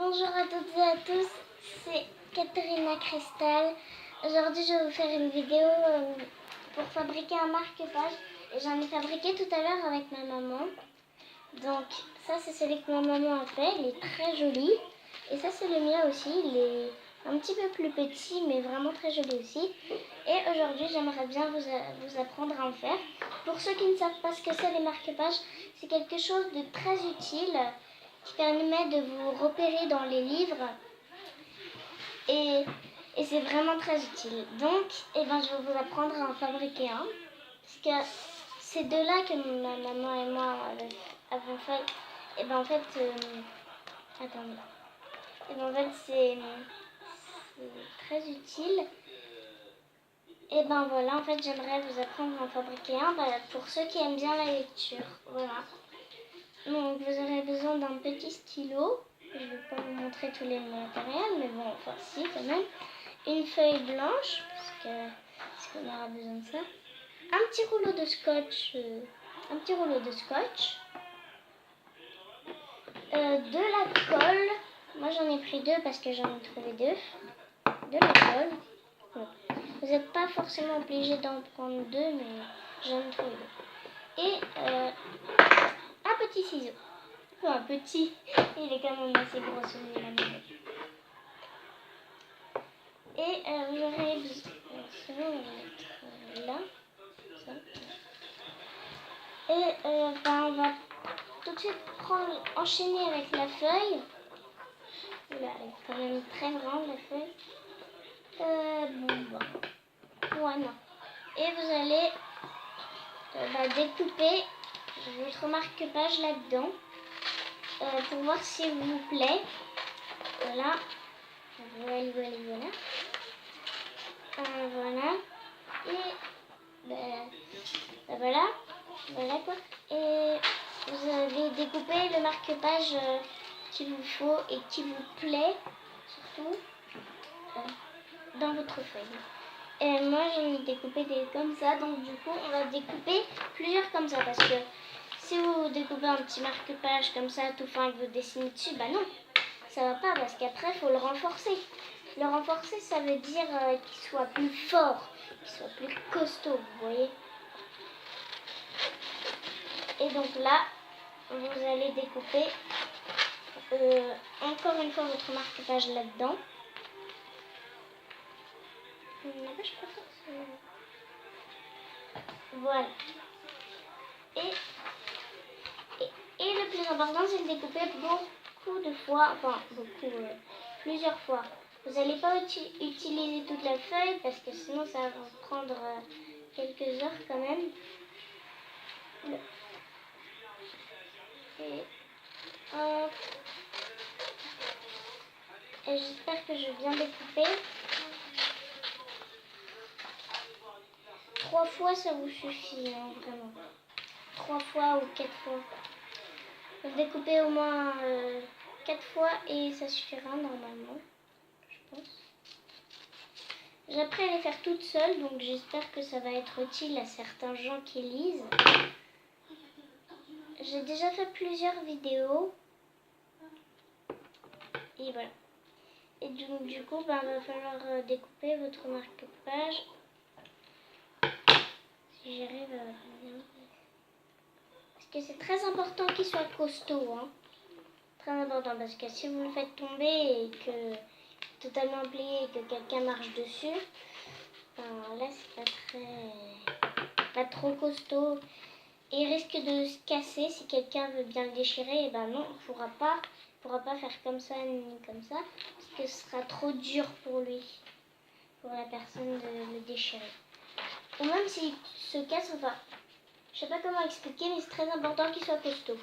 Bonjour à toutes et à tous, c'est Katharina Cristal. Aujourd'hui je vais vous faire une vidéo pour fabriquer un marque-page. Et j'en ai fabriqué tout à l'heure avec ma maman. Donc ça c'est celui que ma maman a fait, il est très joli. Et ça c'est le mien aussi, il est un petit peu plus petit mais vraiment très joli aussi. Et aujourd'hui j'aimerais bien vous apprendre à en faire. Pour ceux qui ne savent pas ce que c'est les marque-pages, c'est quelque chose de très utile qui permet de vous repérer dans les livres et c'est vraiment très utile. Donc, je vais vous apprendre à en fabriquer un parce que c'est de là que ma maman et moi avons fait. Attendez. C'est très utile. En fait, j'aimerais vous apprendre à en fabriquer un pour ceux qui aiment bien la lecture. Voilà. Donc vous aurez besoin d'un petit stylo. Je ne vais pas vous montrer tous les matériels, mais bon, enfin si quand même. Une feuille blanche, parce qu'on aura besoin de ça. Un petit rouleau de scotch. De la colle. Moi j'en ai pris deux parce que j'en ai trouvé deux. De la colle. Ouais. Vous n'êtes pas forcément obligé d'en prendre deux, mais j'en ai trouvé deux. Et un petit ciseau. Enfin, petit, il est quand même assez gros celui-là. Et vous aurez besoin, on va mettre là, ça. Et on va tout de suite enchaîner avec la feuille. Là, elle est quand même très grande la feuille. Voilà. Et vous allez découper votre marque-page là-dedans. Pour voir s'il vous plaît. Voilà. Voilà. Voilà. Et voilà quoi. Et vous avez découpé le marque-page qu'il vous faut et qui vous plaît, surtout dans votre feuille. Et moi j'en ai découpé des comme ça, donc du coup on va découper plusieurs comme ça parce que si vous découpez un petit marque-page comme ça, tout fin, et que vous dessinez dessus, non, ça va pas parce qu'après, il faut le renforcer. Le renforcer, ça veut dire qu'il soit plus fort, qu'il soit plus costaud, vous voyez. Et donc là, vous allez découper encore une fois votre marque-page là-dedans. Voilà. Et le plus important, c'est de découper beaucoup de fois, plusieurs fois. Vous n'allez pas utiliser toute la feuille parce que sinon ça va vous prendre quelques heures quand même. Et j'espère que je viens découper. 3 fois ça vous suffit, hein, vraiment. 3 fois ou 4 fois. Vous découpez au moins 4 fois et ça suffira normalement, je pense. J'apprends à les faire toute seule, donc j'espère que ça va être utile à certains gens qui lisent. J'ai déjà fait plusieurs vidéos. Et voilà. Et donc du coup, il va falloir découper votre marque-page. Si j'arrive à bien. Parce que c'est très important qu'il soit costaud. Hein. Très important, parce que si vous le faites tomber et que totalement plié et que quelqu'un marche dessus, là c'est pas trop costaud. Et il risque de se casser si quelqu'un veut bien le déchirer. Et non, il ne pourra pas faire comme ça ni comme ça, parce que ce sera trop dur pour lui, pour la personne de le déchirer. Ou même s'il se casse, je sais pas comment expliquer, mais c'est très important qu'il soit costaud.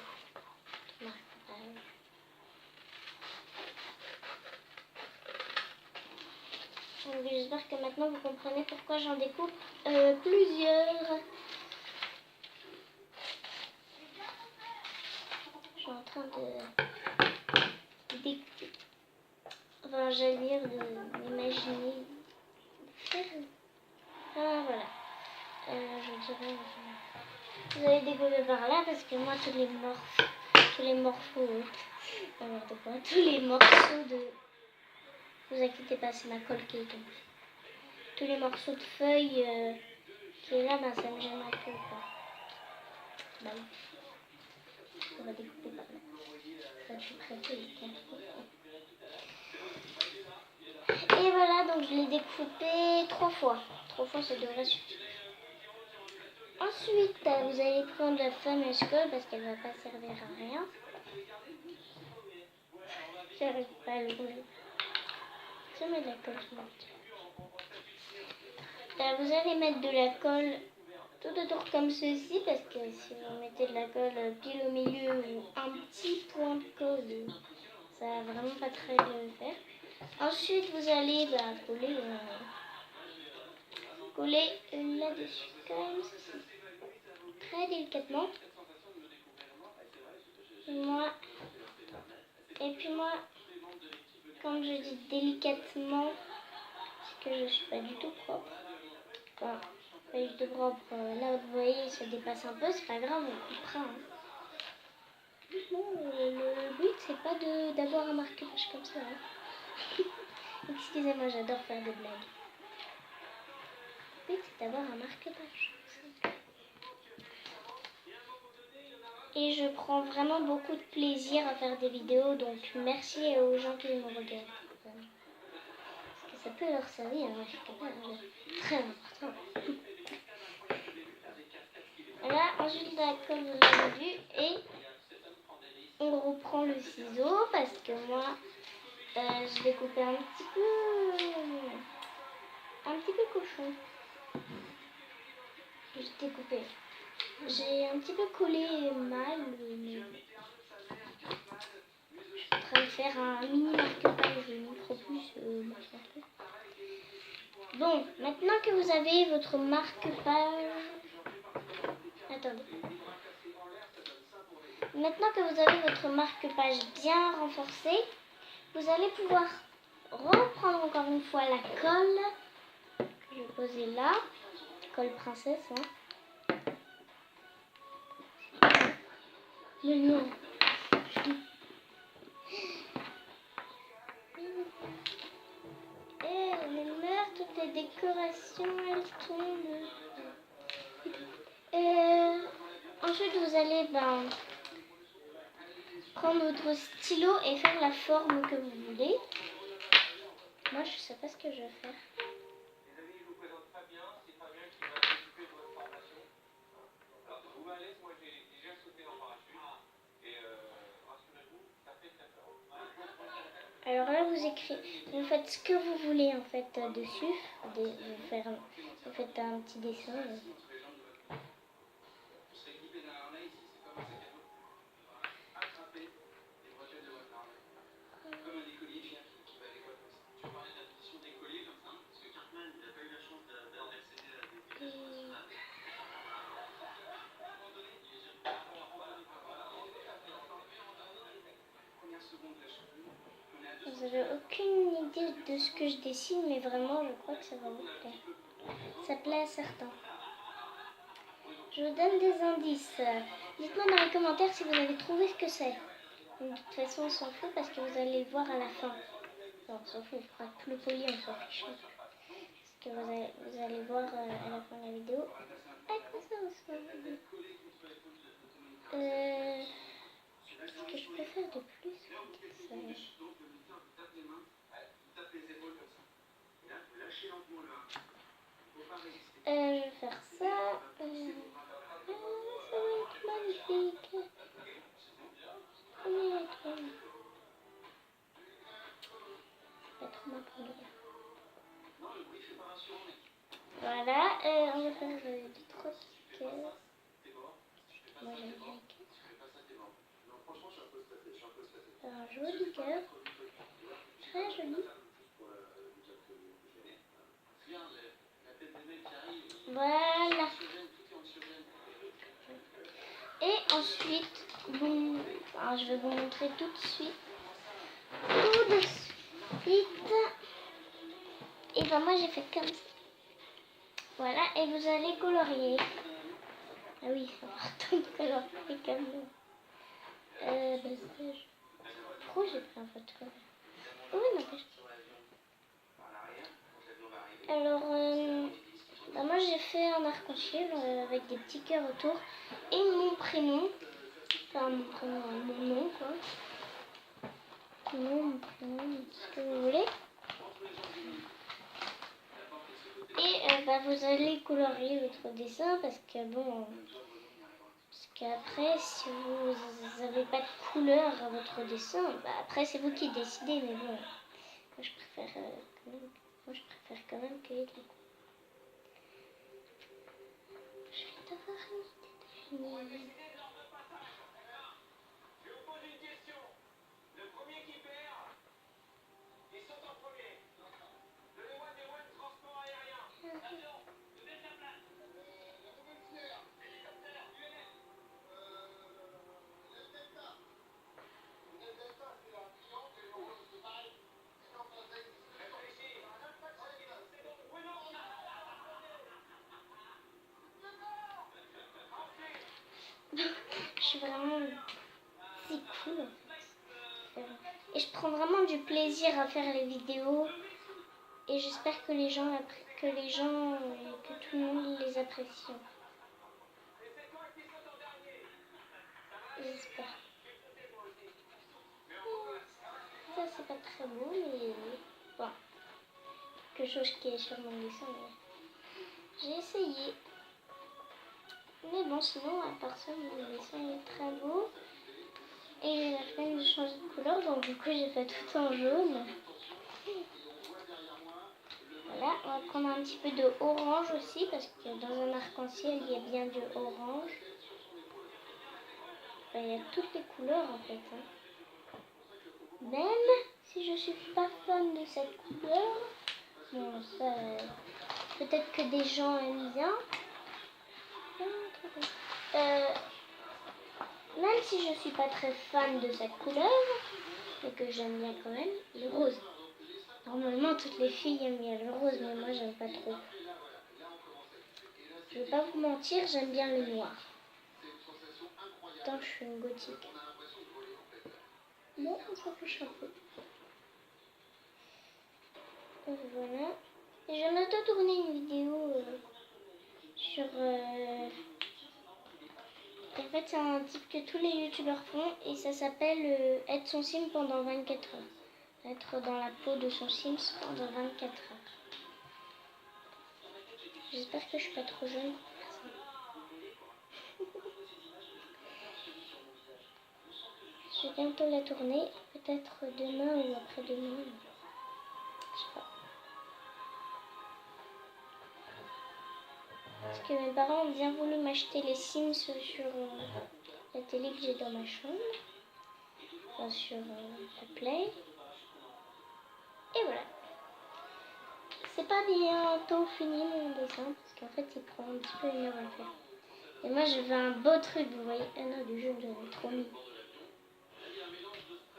Donc j'espère que maintenant vous comprenez pourquoi j'en découpe plusieurs. Je suis en train de découper. Enfin, j'allais dire d'imaginer. Voilà. Je dirais. Vous allez découper par là parce que moi tous les morphos, n'importe quoi. tous les morceaux de... Vous inquiétez pas, c'est ma colle qui est tombée. Tous les morceaux de feuilles qui est là, ben, ça me gêne un peu. Quoi. Bah oui. On va découper par là. Ça, je suis prêtée. Et voilà, donc je l'ai découpé 3 fois. 3 fois, ça devrait suffire. Ensuite, vous allez prendre la fameuse colle parce qu'elle ne va pas servir à rien. J'arrive pas à l'ouvrir. Je mets de la colle sur mon petit. Vous allez mettre de la colle tout autour comme ceci parce que si vous mettez de la colle pile au milieu ou un petit point de colle, ça va vraiment pas très bien le faire. Ensuite, vous allez coller là-dessus comme ceci. Très délicatement. Et puis moi, comme je dis délicatement, c'est que je suis pas du tout propre. Enfin, pas du tout propre. Là, vous voyez, ça dépasse un peu, c'est pas grave, on coupera. Hein. Bon, le but, c'est pas d'avoir un marque-page comme ça. Hein. Excusez-moi, j'adore faire des blagues. Le but, c'est d'avoir un marque-page. Et je prends vraiment beaucoup de plaisir à faire des vidéos, donc merci aux gens qui me regardent. Parce que ça peut leur servir, un marque-page très important. Voilà, ensuite la colle, vous l'avez vu, et on reprend le ciseau parce que moi, je vais couper un petit peu cochon. J'ai découpé. J'ai un petit peu collé mal, mais je suis en train de faire un mini marque-page, je ne trop plus marque-page. Bon, maintenant que vous avez votre marque-page... Attendez. Maintenant que vous avez votre marque-page bien renforcé, vous allez pouvoir reprendre encore une fois la colle que je vais poser là. Colle princesse, hein. Le nom. Et elle meurt, toutes les décorations, elles tombent. Ensuite, vous allez prendre votre stylo et faire la forme que vous voulez. Moi, je sais pas ce que je vais faire. Alors là, vous faites ce que vous voulez en fait dessus. Vous faites un petit dessin. Vous n'avez aucune idée de ce que je dessine, mais vraiment, je crois que ça va vous plaire. Ça plaît à certains. Je vous donne des indices. Dites-moi dans les commentaires si vous avez trouvé ce que c'est. De toute façon, on s'en fout parce que vous allez le voir à la fin. Non, on s'en fout, il faudra que le poli, on s'en fiche. Parce que vous allez voir à la fin de la vidéo. À quoi ça ressemble? Qu'est-ce que je peux faire de plus ça... Je vais faire ça. Ça va être magnifique. Ça va être ma première. Voilà, on va faire des trousses. Moi j'aime bien les cœurs. Un joli cœur. Très joli. Voilà. Et ensuite, je vais vous montrer tout de suite. Et moi j'ai fait comme ça. Voilà, et vous allez colorier. Ah oui, c'est important de colorier comme ça. rouge, j'ai pris un photo. Oui, n'empêche. Alors, bah moi j'ai fait un arc-en-ciel avec des petits cœurs autour et mon prénom. Enfin, mon prénom, mon nom, quoi. Mon prénom, ce que vous voulez. Et bah, vous allez colorier votre dessin parce que bon... Parce qu'après, si vous n'avez pas de couleur à votre dessin, bah après c'est vous qui décidez, mais bon, moi je préfère quand même qu'il y ait de la couleur. Je vais t'avoir une idée de finir. Je suis vraiment si cool en fait. Et je prends vraiment du plaisir à faire les vidéos. Et j'espère que les gens, que tout le monde les apprécie. J'espère. Ça c'est pas très beau, mais bon. Quelque chose qui est sur mon dessin. Mais... J'ai essayé. Mais bon, sinon, à part ça, mon dessin est très beau. Et j'ai la flemme de changer de couleur, donc du coup j'ai fait tout en jaune. Voilà, on va prendre un petit peu de orange aussi, parce que dans un arc-en-ciel, il y a bien du orange. Enfin, il y a toutes les couleurs en fait. Hein. Même si je suis pas fan de cette couleur, bon, ça, peut-être que des gens aiment bien. Même si je suis pas très fan de cette couleur, mais que j'aime bien quand même, le rose. Normalement, toutes les filles aiment bien le rose, mais moi, j'aime pas trop. Je vais pas vous mentir, j'aime bien le noir. Pourtant, je suis une gothique. Bon, on s'en fiche un peu. Donc, voilà. Et je vais tourner une vidéo sur... En fait, c'est un type que tous les youtubeurs font et ça s'appelle être son sim pendant 24 heures. Être dans la peau de son Sims pendant 24 heures. J'espère que je suis pas trop jeune pour faire ça. Je vais bientôt la tourner, peut-être demain ou après-demain. Je sais pas. Parce que mes parents ont bien voulu m'acheter les Sims sur la télé que j'ai dans ma chambre. Enfin, sur la Play. Et voilà. C'est pas bientôt fini mon dessin, parce qu'en fait il prend un petit peu une heure à le faire. Et moi je veux un beau truc, vous voyez. Ah non, du jaune j'avais trop mis.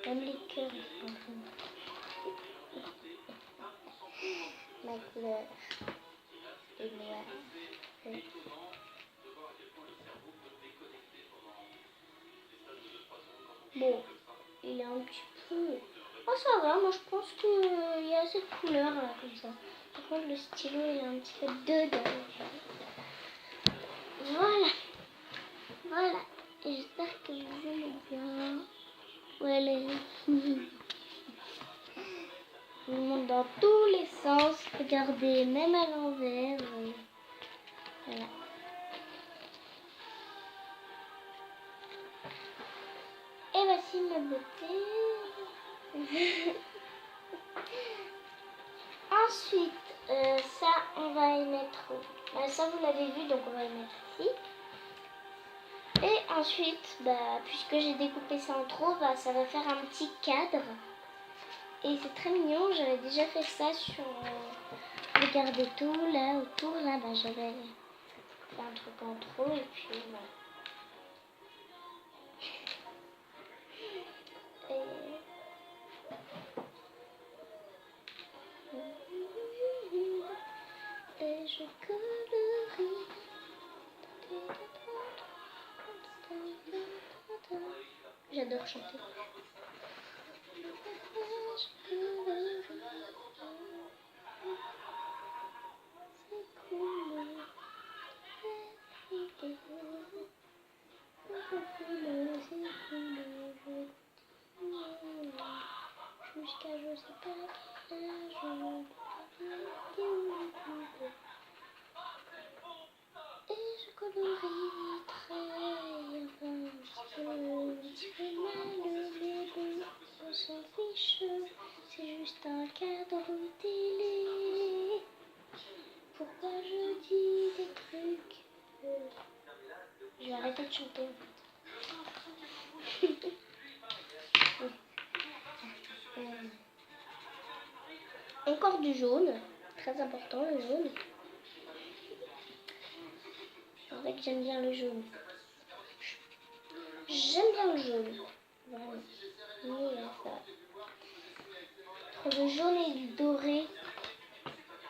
Même les cœurs, ils sont ma couleur est noire. Oui. Bon, il est un petit peu... Oh ça va, moi je pense qu'il y a assez de couleurs là, comme ça. Par contre le stylo il est un petit peu dedans. Voilà. Voilà. Et j'espère que vous aimez bien. Voilà. Je vous montre dans tous les sens. Regardez, même à l'envers. Voilà. Et voici ma beauté. Ensuite, ça, on va y mettre... ça, vous l'avez vu, donc on va y mettre ici. Et ensuite, puisque j'ai découpé ça en trop, ça va faire un petit cadre. Et c'est très mignon, j'avais déjà fait ça sur... regardez tout, là, autour, là, j'avais fait un truc en trop, et puis voilà. Et je colorie. J'adore chanter. jusqu'à je sais pas quel âge. Et je colorie très enfin, je petit peu mal, mais bon, on s'en fiche. C'est juste un cadre télé. Pourquoi je dis des trucs Je vais arrêter de chanter en fait. Encore du jaune, très important le jaune. C'est vrai que j'aime bien le jaune. J'aime bien le jaune. Vraiment. Mais ça. Entre le jaune et le doré,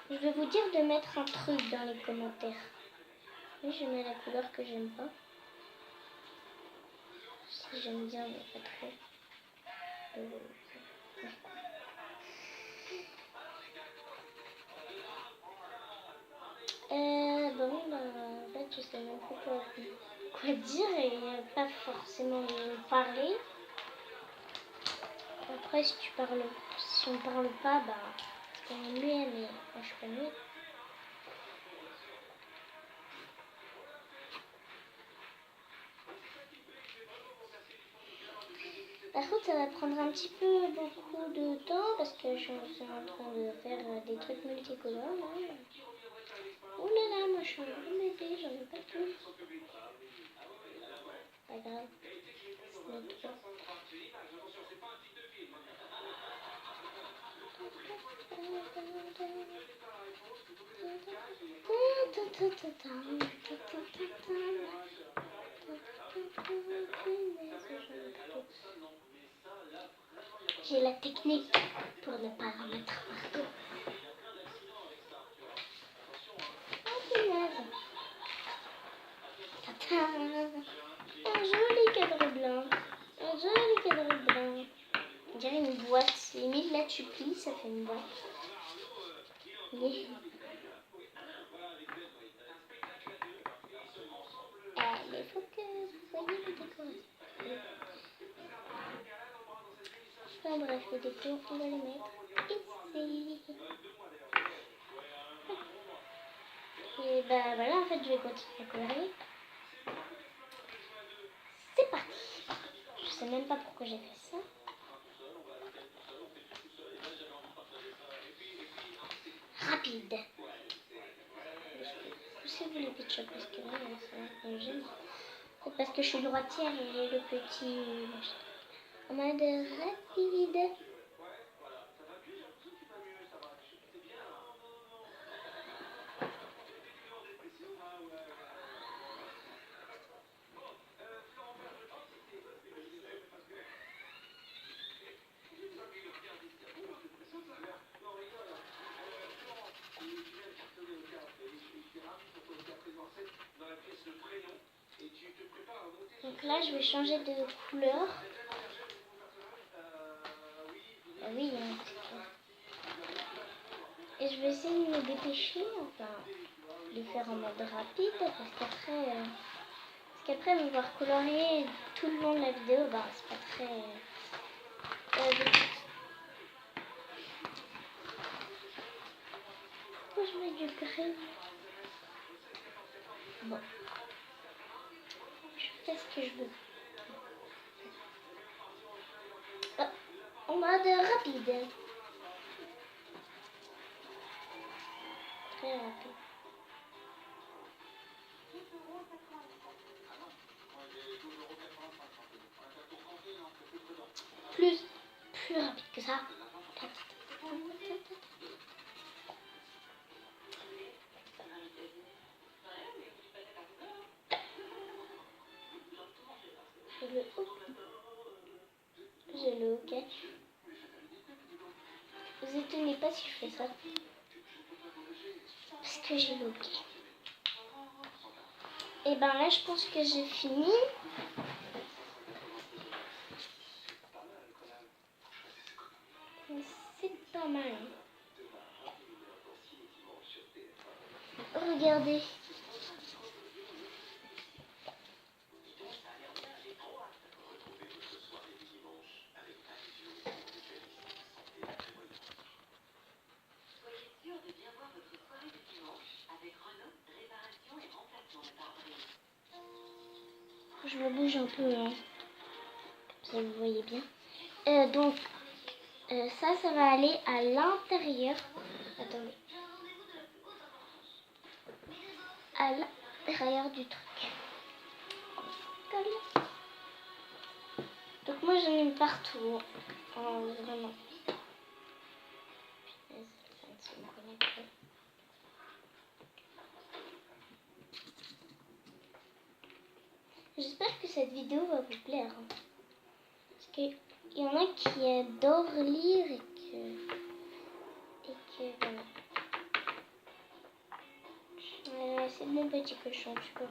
je vais vous dire de mettre un truc dans les commentaires. Oui, je mets la couleur que j'aime pas. Si j'aime bien, mais pas trop. Bon, en fait, je sais même pas quoi dire et pas forcément parler. Après, si on parle pas, bah, c'est quand même mieux, mais moi, je suis pas mieux. Par contre, ça va prendre un petit peu beaucoup de temps parce que je suis en train de faire des trucs multicolores. Là. Oh là là, moi je suis en train de m'aider, j'en ai pas tout. Pas grave. C'est trop. J'ai la technique pour ne pas en mettre partout. Un joli cadre blanc. Un joli cadre blanc. On dirait une boîte. Limite là tu plies, ça fait une boîte. Mais il faut que vous voyez les décorations. Enfin bref, les décos, on va les mettre ici. Et bah voilà, en fait je vais continuer à colorier. C'est parti. Je sais même pas pourquoi j'ai fait ça. Rapide. Poussez-vous les pitch parce que là, ça me gêne. C'est parce que je suis droitière et j'ai le petit... En mode rapide. Donc là, je vais changer de couleur. Ah oui, il y a un petit peu. Et je vais essayer de me dépêcher, enfin, de faire en mode rapide, parce qu'après devoir colorier tout le long de la vidéo, bah, c'est pas très vite. Pourquoi je mets du gris? Bon. Je fais ce que je veux. Oh, en mode rapide. Très rapide. Plus rapide que ça. J'ai le OK. Vous étonnez pas si je fais ça. Parce que j'ai le OK. Et ben là, je pense que j'ai fini. C'est pas mal. Regardez. bouge un peu, hein. Comme ça vous voyez bien. Donc ça va aller à l'intérieur. Attendez. À l'intérieur du truc. Comme. Donc moi j'en ai mis partout. Oh, vraiment. J'espère que cette vidéo va vous plaire. Hein. Parce qu'il y en a qui adorent lire et que voilà. C'est mon petit cochon, tu peux.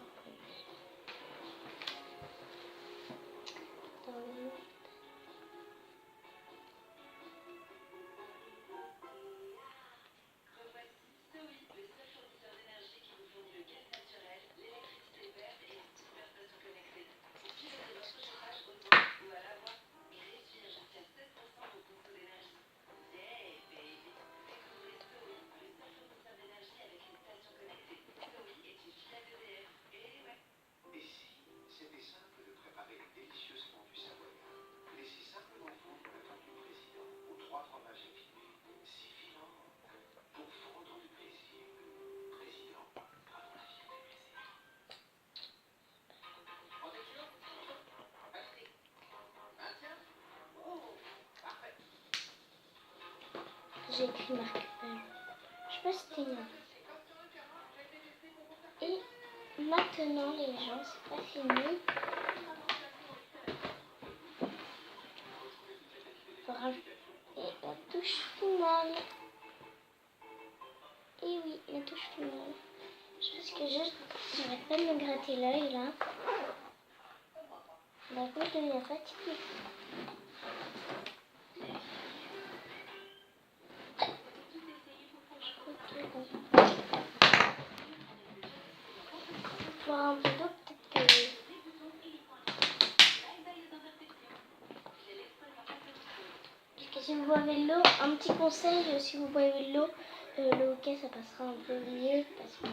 J'ai écrit marque-page. Je sais pas si c'était une. Et maintenant les gens, c'est pas fini. Et la touche finale. Et oui, la touche finale. Je pense que j'arrête pas de me gratter l'œil là. D'un coup, je deviens fatiguée. Voir un peu d'eau, peut-être que. Parce que si vous boivez de l'eau, un petit conseil, si vous boivez de l'eau, le hockey ça passera un peu mieux parce que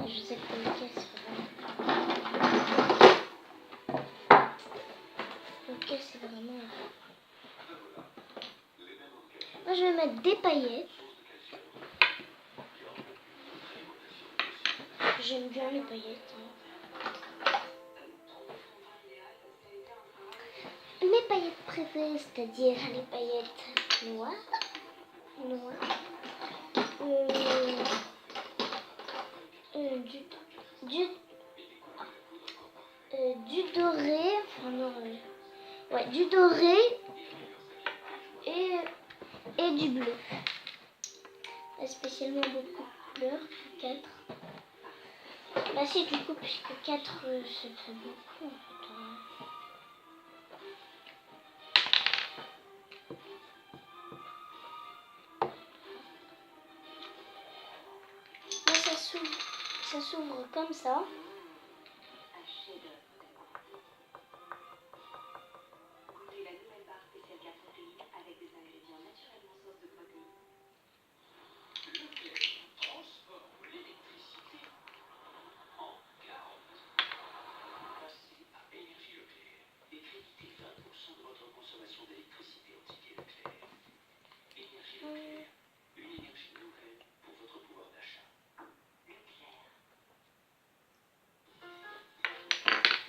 je sais que le hockey c'est vraiment. Moi je vais mettre des paillettes. J'aime bien les paillettes. Hein. Mes paillettes préférées, c'est-à-dire les paillettes noires. Du doré, enfin non, ouais, du doré et du bleu. Pas spécialement beaucoup de couleurs, 4. Bah si du coup, puisque 4 ça fait beaucoup en fait. Hein. Là ça s'ouvre comme ça.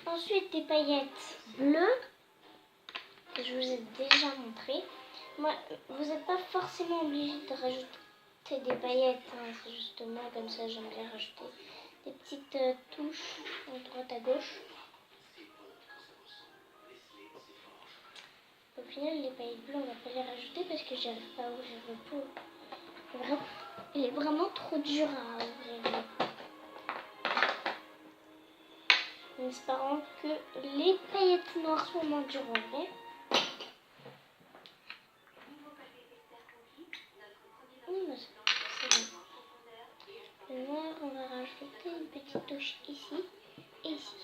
Ensuite des paillettes bleues que je vous ai déjà montré. Moi, vous n'êtes pas forcément obligé de rajouter des paillettes, hein. C'est juste moi comme ça j'aime bien rajouter des petites touches à droite à gauche. Au final les paillettes bleues on va pas les rajouter parce que j'arrive pas à ouvrir le pot. Il est vraiment trop dur à ouvrir. En espérant que les paillettes noires soient moins dures à ouvrir. C'est bon. Le noir, on va rajouter une petite touche ici et ici.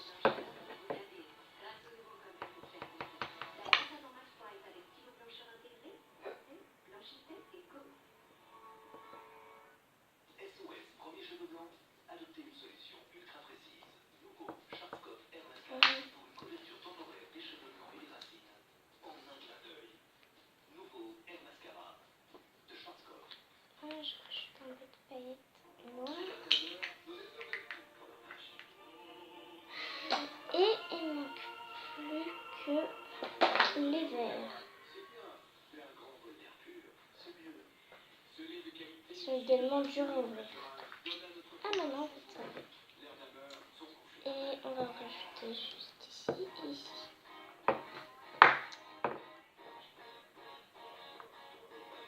également dur à ouvrir. Ah maintenant en fait ça va. Et on va rajouter juste ici et ici.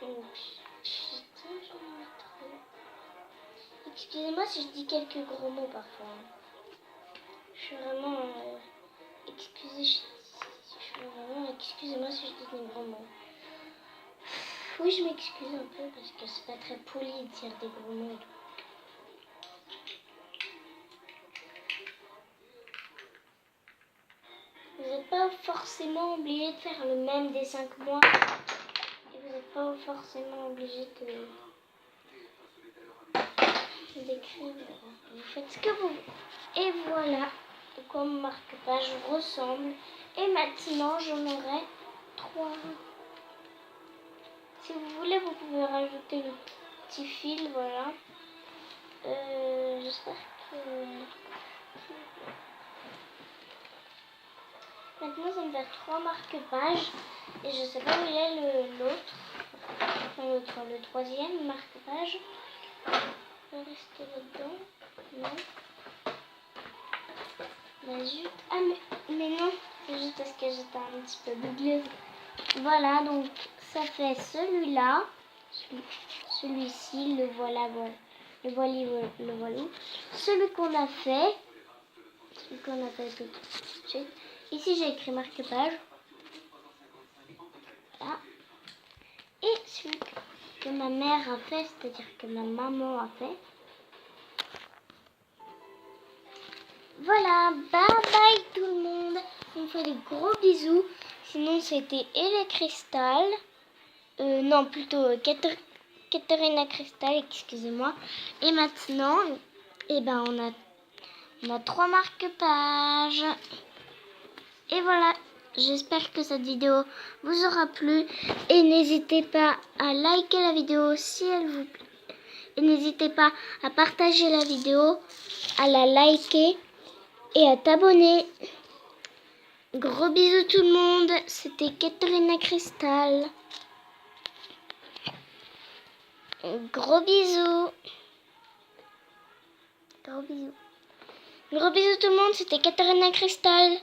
Putain, j'en ai trop. Excusez-moi si je dis quelques gros mots parfois. Je suis vraiment... Excusez-moi si je dis des gros mots. Oui, je m'excuse un peu parce que c'est pas très poli de dire des gros mots. Vous n'êtes pas forcément obligé de faire le même dessin que moi. Et vous n'êtes pas forcément obligé d'écrire. Vous faites ce que vous voulez. Et voilà de quoi mon marque-page ressemble. Et maintenant, j'en aurai 3. Si vous voulez, vous pouvez rajouter le petit fil, voilà. J'espère que... Maintenant, ça me fait 3 marque-pages. Et je sais pas où il est l'autre. Enfin, le troisième marque-page. Il va rester là-dedans. Non. Bah, zut. Ah, mais non. C'est juste parce que j'étais un petit peu bugleuse. Voilà, donc ça fait celui-là. Celui-ci, le voilà. Le voilà. Celui qu'on a fait. Celui qu'on a fait tout de suite. Ici, j'ai écrit marque-page. Voilà. Et celui que ma mère a fait, c'est-à-dire que ma maman a fait. Voilà, bye bye tout le monde. On fait des gros bisous. Sinon, c'était Ella Cristal. Non, plutôt Katerina Cristal, excusez-moi. Et maintenant, eh ben, on a 3 marque-pages. Et voilà, j'espère que cette vidéo vous aura plu. Et n'hésitez pas à liker la vidéo si elle vous plaît. Et n'hésitez pas à partager la vidéo, à la liker et à t'abonner. Gros bisous tout le monde. C'était Katerina Cristal. Gros bisous. Gros bisous. Gros bisous tout le monde. C'était Katerina Cristal.